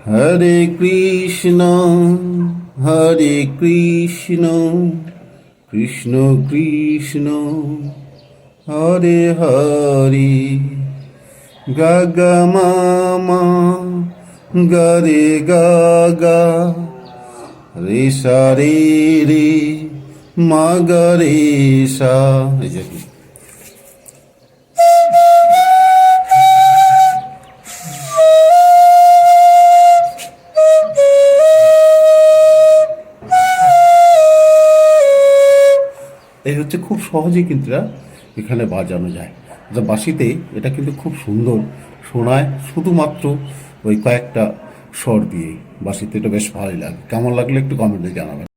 হরে কৃষ্ণ হরে Krishna Krishna Krishna Hare Hare Gaga মামা গরে Gaga রে সা রে রে মা গা রে সা। এই হচ্ছে খুব সহজেই কিন্তু এখানে বাজানো যায়। বাঁশিতে এটা কিন্তু খুব সুন্দর শোনায়, শুধুমাত্র ওই কয়েকটা স্বর দিয়ে। বাঁশিতে এটা বেশ ভালোই লাগে। কেমন লাগলে একটু কমেন্টে জানাবেন।